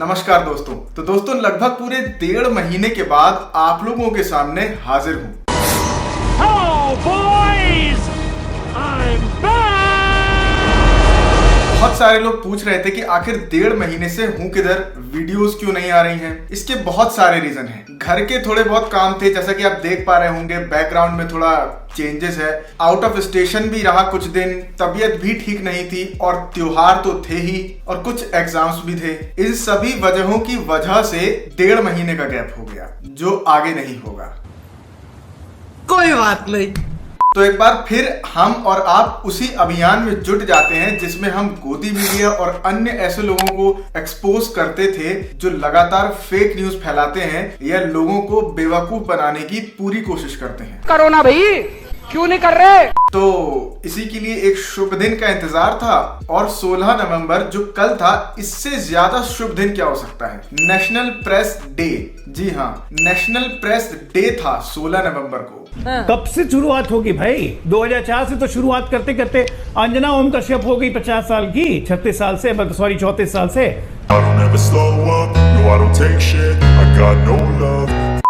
नमस्कार दोस्तों। तो दोस्तों लगभग पूरे 1.5 महीने के बाद आप लोगों के सामने हाजिर हूँ। बहुत सारे लोग पूछ रहे थे कि आखिर 1.5 महीने से हूँ किधर, वीडियोस क्यों नहीं आ रही हैं। इसके बहुत सारे रीजन हैं। घर के थोड़े बहुत काम थे, जैसा कि आप देख पा रहे होंगे बैकग्राउंड में थोड़ा चेंजेस है। आउट ऑफ स्टेशन भी रहा कुछ दिन, तबीयत भी ठीक नहीं थी और त्योहार तो थे ही और कुछ एग्जाम्स भी थे। इन सभी वजहों की वजह से 1.5 महीने का गैप हो गया, जो आगे नहीं होगा। कोई बात नहीं। तो एक बार फिर हम और आप उसी अभियान में जुट जाते हैं जिसमें हम गोदी मीडिया और अन्य ऐसे लोगों को एक्सपोज करते थे जो लगातार फेक न्यूज फैलाते हैं या लोगों को बेवकूफ बनाने की पूरी कोशिश करते हैं। करो ना भाई, क्यों नहीं कर रहे? तो इसी के लिए एक शुभ दिन का इंतजार था और 16 नवंबर जो कल था, इससे ज्यादा शुभ दिन क्या हो सकता है? National press day. जी हाँ, नेशनल प्रेस डे था 16 नवंबर को। कब से शुरुआत होगी भाई? 2004 से तो शुरुआत करते करते अंजना ओम कश्यप हो गई 50 साल की, 36 साल से, 34 साल से।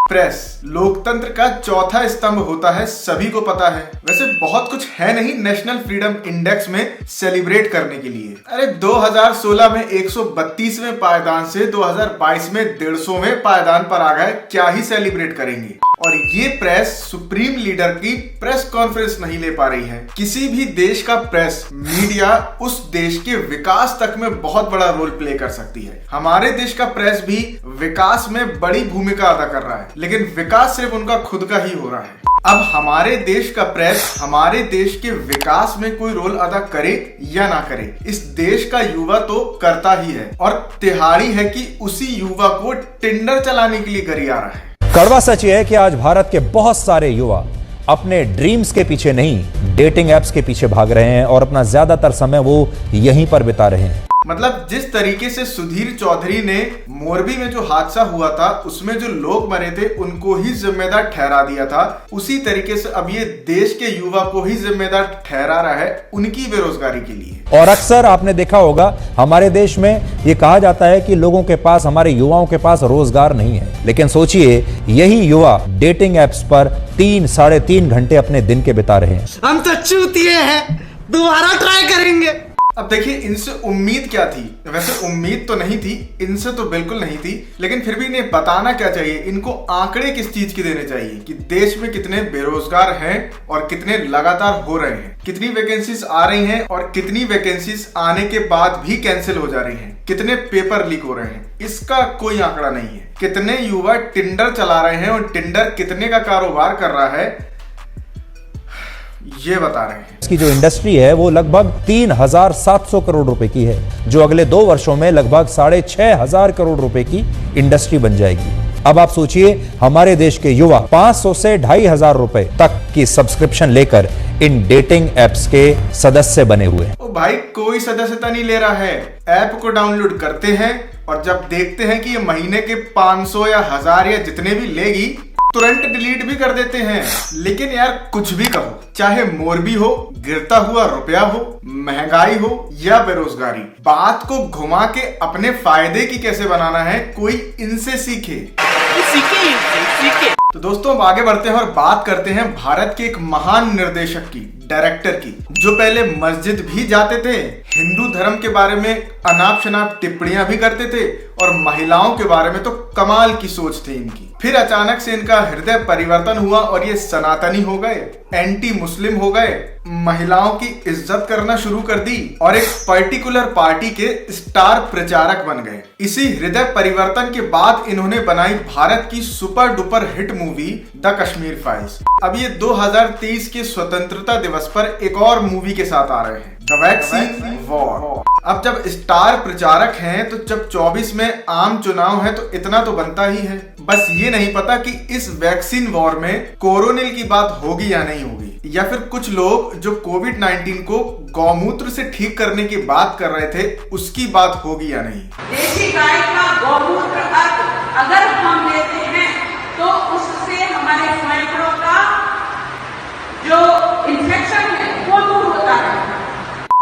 प्रेस लोकतंत्र का चौथा स्तंभ होता है, सभी को पता है। वैसे बहुत कुछ है नहीं नेशनल फ्रीडम इंडेक्स में सेलिब्रेट करने के लिए। अरे 2016 में 132वें पायदान से 2022 में 150वें पायदान पर आ गए, क्या ही सेलिब्रेट करेंगे। और ये प्रेस सुप्रीम लीडर की प्रेस कॉन्फ्रेंस नहीं ले पा रही है। किसी भी देश का प्रेस मीडिया उस देश के विकास तक में बहुत बड़ा रोल प्ले कर सकती है। हमारे देश का प्रेस भी विकास में बड़ी भूमिका अदा कर रहा है, लेकिन विकास सिर्फ उनका खुद का ही हो रहा है। अब हमारे देश का प्रेस हमारे देश के विकास में कोई रोल अदा करे या ना करे, इस देश का युवा तो करता ही है। और तिहाड़ी है कि उसी युवा को टिंडर चलाने के लिए गरी आ रहा है। कड़वा सच यह है कि आज भारत के बहुत सारे युवा अपने ड्रीम्स के पीछे नहीं, डेटिंग एप्स के पीछे भाग रहे हैं और अपना ज्यादातर समय वो यहीं पर बिता रहे हैं। मतलब जिस तरीके से सुधीर चौधरी ने मोरबी में जो हादसा हुआ था उसमें जो लोग मरे थे उनको ही जिम्मेदार ठहरा दिया था, उसी तरीके से अब ये देश के युवा को ही जिम्मेदार ठहरा रहा है उनकी बेरोजगारी के लिए। और अक्सर आपने देखा होगा हमारे देश में ये कहा जाता है कि लोगों के पास, हमारे युवाओं के पास रोजगार नहीं है, लेकिन सोचिए यही युवा डेटिंग एप्स पर 3-3.5 घंटे अपने दिन के बिता रहे हैं। हम तो चूतिए हैं, दोबारा ट्राई करेंगे। अब देखिए, इनसे उम्मीद क्या थी? वैसे उम्मीद तो नहीं थी, इनसे तो बिल्कुल नहीं थी, लेकिन फिर भी इन्हें बताना क्या चाहिए? इनको आंकड़े किस चीज के देने चाहिए कि देश में कितने बेरोजगार हैं और कितने लगातार हो रहे हैं, कितनी वैकेंसीज आ रही हैं और कितनी वैकेंसीज आने के बाद भी कैंसिल हो जा रही हैं, कितने पेपर लीक हो रहे हैं, इसका कोई आंकड़ा नहीं है। कितने युवा टिंडर चला रहे हैं और टिंडर कितने का कारोबार कर रहा है, ये बता रहे हैं। इसकी जो इंडस्ट्री है वो लगभग 3,700 करोड़ रुपए की है, जो अगले 2 वर्षों में लगभग 6,500 करोड़ रुपए की इंडस्ट्री बन जाएगी। अब आप सोचिए हमारे देश के युवा 500 से 2,500 रुपए तक की सब्सक्रिप्शन लेकर इन डेटिंग एप्स के सदस्य बने हुए। ओ भाई, कोई सदस्यता नहीं ले रहा है। ऐप को डाउनलोड करते हैं और जब देखते हैं कि ये महीने के 500 या 1000 या जितने भी लेगी, तुरंत डिलीट भी कर देते हैं। लेकिन यार कुछ भी कहो, चाहे मोरबी हो, गिरता हुआ रुपया हो, महंगाई हो या बेरोजगारी, बात को घुमा के अपने फायदे की कैसे बनाना है, कोई इनसे सीखे। तो दोस्तों अब आगे बढ़ते हैं और बात करते हैं भारत के एक महान निर्देशक की, डायरेक्टर की, जो पहले मस्जिद भी जाते थे, हिंदू धर्म के बारे में अनाप शनाप टिप्पणियां भी करते थे और महिलाओं के बारे में तो कमाल की सोच थी इनकी। फिर अचानक से इनका हृदय परिवर्तन हुआ और ये सनातनी हो गए, एंटी मुस्लिम हो गए, महिलाओं की इज्जत करना शुरू कर दी और एक पर्टिकुलर पार्टी के स्टार प्रचारक बन गए। इसी हृदय परिवर्तन के बाद इन्होंने बनाई भारत की super duper hit movie the Kashmir files. अब ये 2023 के स्वतंत्रता दिवस पर एक और मूवी के साथ आ रहे हैं, द वैक्सीन वॉर। अब जब स्टार प्रचारक हैं तो जब 24 में आम चुनाव है तो इतना तो बनता ही है। बस ये नहीं पता कि इस वैक्सीन वॉर में कोरोनिल की बात होगी या नहीं होगी, या फिर कुछ लोग जो कोविड-19 को गौमूत्र से ठीक करने की बात कर रहे थे उसकी बात होगी या नहीं। देशी गाय का गौमूत्र अगर हम लेते हैं तो उससे हमारे फेफड़ों का जो इन्फेक्शन है वो दूर होता है।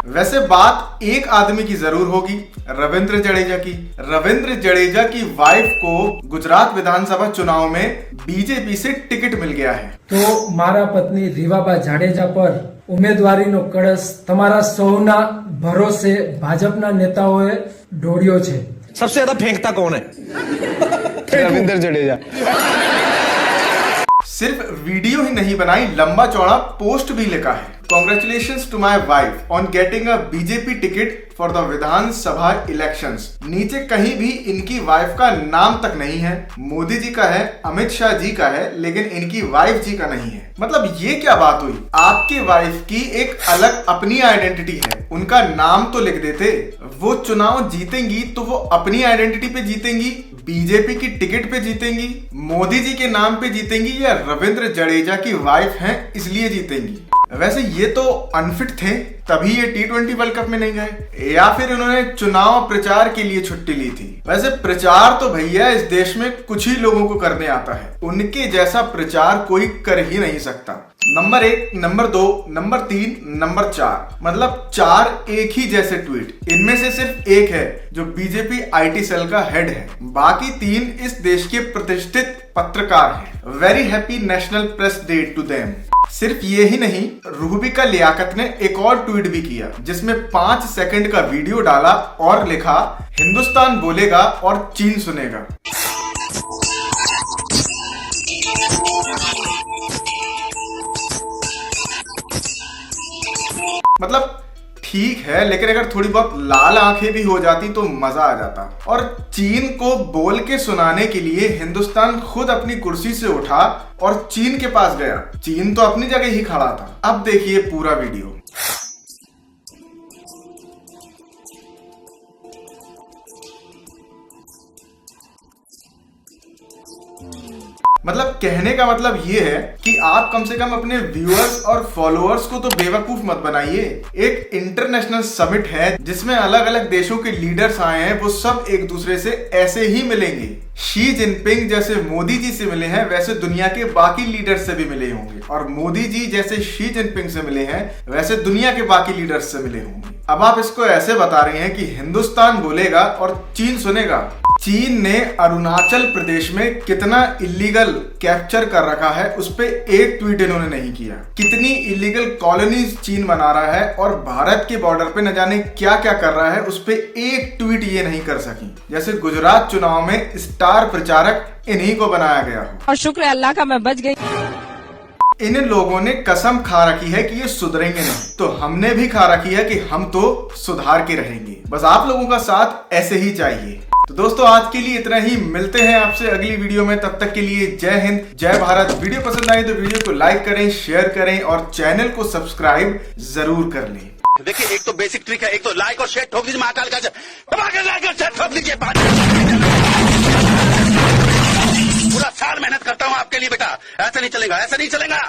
वैसे बात एक आदमी की जरूर होगी, रविंद्र जडेजा की। रविंद्र जडेजा की वाइफ को गुजरात विधानसभा चुनाव में बीजेपी से टिकट मिल गया है। तो मारा पत्नी રીવાબા જાડેજા પર ઉમેદવારીનો કળશ તમારા સૌના ભરોસે ભાજપના નેતાઓએ ઢોળ્યો છે। सबसे ज्यादा फेंकता कौन है? रविंद्र जडेजा। सिर्फ वीडियो ही नहीं बनाई, लंबा चौड़ा पोस्ट भी लिखा है। Congratulations to my wife on getting a BJP ticket for the Vidhan Sabha elections. नीचे कहीं भी इनकी वाइफ का नाम तक नहीं है। मोदी जी का है, अमित शाह जी का है, लेकिन इनकी वाइफ जी का नहीं है। मतलब ये क्या बात हुई? आपके वाइफ की एक अलग अपनी आइडेंटिटी है, उनका नाम तो लिख देते। वो चुनाव जीतेंगी तो वो अपनी आइडेंटिटी पे जीतेंगी, बीजेपी की टिकट पे जीतेंगी, मोदी जी के नाम पे जीतेंगी, या रविंद्र जडेजा की वाइफ हैं इसलिए जीतेंगी? वैसे ये तो अनफिट थे, तभी ये T20 वर्ल्ड कप में नहीं गए, या फिर उन्होंने चुनाव प्रचार के लिए छुट्टी ली थी। वैसे प्रचार तो भैया इस देश में कुछ ही लोगों को करने आता है, उनके जैसा प्रचार कोई कर ही नहीं सकता। नंबर 1, नंबर 2, नंबर 3, नंबर 4, मतलब 4 एक ही जैसे ट्वीट। इनमें से सिर्फ एक है जो बीजेपी IT सेल का हेड है, बाकी 3 इस देश के प्रतिष्ठित पत्रकार हैं। Very happy national press day to them. सिर्फ ये ही नहीं, रूबिका लियाकत ने एक और ट्वीट भी किया जिसमें 5 सेकंड का वीडियो डाला और लिखा, हिंदुस्तान बोलेगा और चीन सुनेगा। मतलब ठीक है, लेकिन अगर थोड़ी बहुत लाल आंखें भी हो जाती तो मजा आ जाता। और चीन को बोल के सुनाने के लिए हिंदुस्तान खुद अपनी कुर्सी से उठा और चीन के पास गया। चीन तो अपनी जगह ही खड़ा था। अब देखिए पूरा वीडियो। मतलब कहने का मतलब ये है कि आप कम से कम अपने व्यूअर्स और फॉलोअर्स को तो बेवकूफ मत बनाइए। एक इंटरनेशनल समिट है जिसमें अलग अलग देशों के लीडर्स आए हैं, वो सब एक दूसरे से ऐसे ही मिलेंगे। शी जिनपिंग जैसे मोदी जी से मिले हैं वैसे दुनिया के बाकी लीडर्स से भी मिले होंगे, और मोदी जी जैसे शी जिनपिंग से मिले हैं वैसे दुनिया के बाकी लीडर्स से मिले होंगे। अब आप इसको ऐसे बता रहे हैं कि हिंदुस्तान बोलेगा और चीन सुनेगा। चीन ने अरुणाचल प्रदेश में कितना इलीगल कैप्चर कर रखा है उस पे एक ट्वीट इन्होंने नहीं किया। कितनी इलीगल कॉलोनीज चीन बना रहा है और भारत के बॉर्डर पे न जाने क्या क्या कर रहा है उस पे एक ट्वीट ये नहीं कर सकी। जैसे गुजरात चुनाव में स्टार प्रचारक इन्हीं को बनाया गया हो। और शुक्र अल्लाह का मैं बच गई। इन लोगों ने कसम खा रखी है कि ये सुधरेंगे नहीं, तो हमने भी खा रखी है कि हम तो सुधार के रहेंगे। बस आप लोगों का साथ ऐसे ही चाहिए। तो दोस्तों आज के लिए इतना ही, मिलते हैं आपसे अगली वीडियो में। तब तक के लिए जय हिंद, जय भारत। वीडियो पसंद आई तो वीडियो को लाइक करें, शेयर करें और चैनल को सब्सक्राइब जरूर कर लें। देखिए एक तो बेसिक ट्रिक है, एक तो लाइक और शेयर ठोक दीजिए, महाकाल का लाइक और शेयर ठोक दीजिए। पूरा साल मेहनत करता हूँ आपके लिए बेटा, ऐसा नहीं चलेगा, ऐसा नहीं चलेगा।